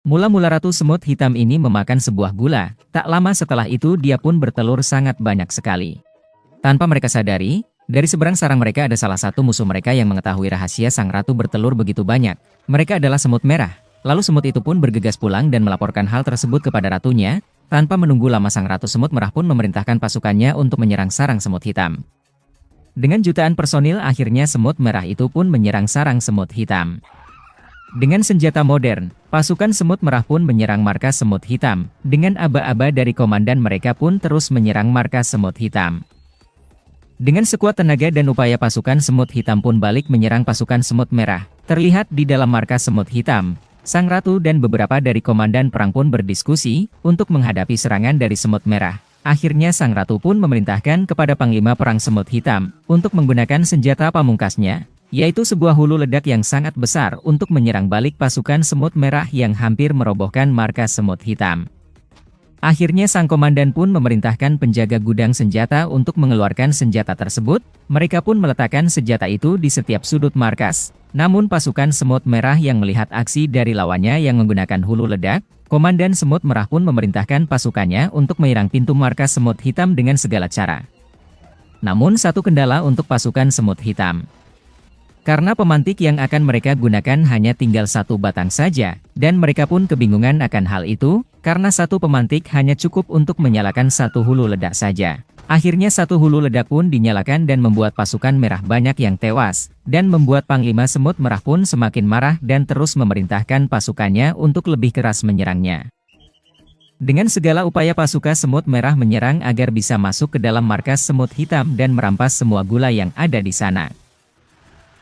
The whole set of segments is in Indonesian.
Mula-mula Ratu Semut Hitam ini memakan sebuah gula, tak lama setelah itu dia pun bertelur sangat banyak sekali. Tanpa mereka sadari, dari seberang sarang mereka ada salah satu musuh mereka yang mengetahui rahasia sang ratu bertelur begitu banyak. Mereka adalah semut merah. Lalu semut itu pun bergegas pulang dan melaporkan hal tersebut kepada ratunya. Tanpa menunggu lama sang ratu semut merah pun memerintahkan pasukannya untuk menyerang sarang semut hitam. Dengan jutaan personil akhirnya semut merah itu pun menyerang sarang semut hitam. Dengan senjata modern, pasukan semut merah pun menyerang markas semut hitam. Dengan aba-aba dari komandan mereka pun terus menyerang markas semut hitam. Dengan sekuat tenaga dan upaya pasukan semut hitam pun balik menyerang pasukan semut merah. Terlihat di dalam markas semut hitam, sang ratu dan beberapa dari komandan perang pun berdiskusi untuk menghadapi serangan dari semut merah. Akhirnya sang ratu pun memerintahkan kepada panglima perang semut hitam untuk menggunakan senjata pamungkasnya, yaitu sebuah hulu ledak yang sangat besar untuk menyerang balik pasukan semut merah yang hampir merobohkan markas semut hitam. Akhirnya sang komandan pun memerintahkan penjaga gudang senjata untuk mengeluarkan senjata tersebut. Mereka pun meletakkan senjata itu di setiap sudut markas. Namun pasukan semut merah yang melihat aksi dari lawannya yang menggunakan hulu ledak, komandan semut merah pun memerintahkan pasukannya untuk menyerang pintu markas semut hitam dengan segala cara. Namun satu kendala untuk pasukan semut hitam. Karena pemantik yang akan mereka gunakan hanya tinggal satu batang saja, dan mereka pun kebingungan akan hal itu, karena satu pemantik hanya cukup untuk menyalakan satu hulu ledak saja. Akhirnya satu hulu ledak pun dinyalakan dan membuat pasukan merah banyak yang tewas, dan membuat panglima semut merah pun semakin marah dan terus memerintahkan pasukannya untuk lebih keras menyerangnya. Dengan segala upaya pasukan semut merah menyerang agar bisa masuk ke dalam markas semut hitam dan merampas semua gula yang ada di sana.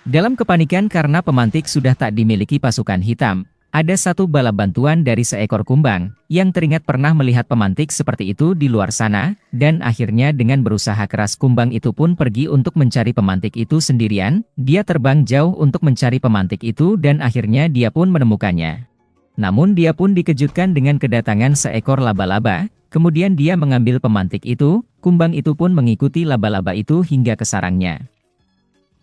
Dalam kepanikan karena pemantik sudah tak dimiliki pasukan hitam, ada satu bala bantuan dari seekor kumbang, yang teringat pernah melihat pemantik seperti itu di luar sana, dan akhirnya dengan berusaha keras kumbang itu pun pergi untuk mencari pemantik itu sendirian. Dia terbang jauh untuk mencari pemantik itu dan akhirnya dia pun menemukannya. Namun dia pun dikejutkan dengan kedatangan seekor laba-laba, kemudian dia mengambil pemantik itu, kumbang itu pun mengikuti laba-laba itu hingga ke sarangnya.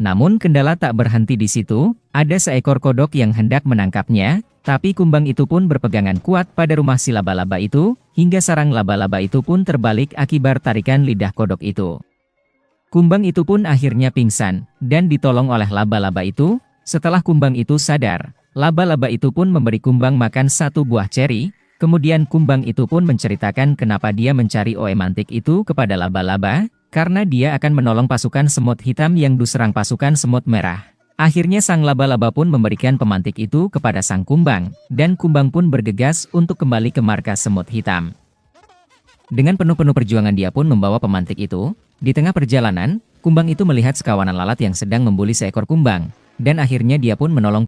Namun kendala tak berhenti di situ, ada seekor kodok yang hendak menangkapnya, tapi kumbang itu pun berpegangan kuat pada rumah si laba-laba itu, hingga sarang laba-laba itu pun terbalik akibat tarikan lidah kodok itu. Kumbang itu pun akhirnya pingsan, dan ditolong oleh laba-laba itu. Setelah kumbang itu sadar, laba-laba itu pun memberi kumbang makan satu buah ceri, kemudian kumbang itu pun menceritakan kenapa dia mencari oemantik itu kepada laba-laba, karena dia akan menolong pasukan semut hitam yang diserang pasukan semut merah. Akhirnya sang laba-laba pun memberikan pemantik itu kepada sang kumbang, dan kumbang pun bergegas untuk kembali ke markas semut hitam. Dengan penuh-penuh perjuangan dia pun membawa pemantik itu. Di tengah perjalanan, kumbang itu melihat sekawanan lalat yang sedang membuli seekor kumbang, dan akhirnya dia pun menolong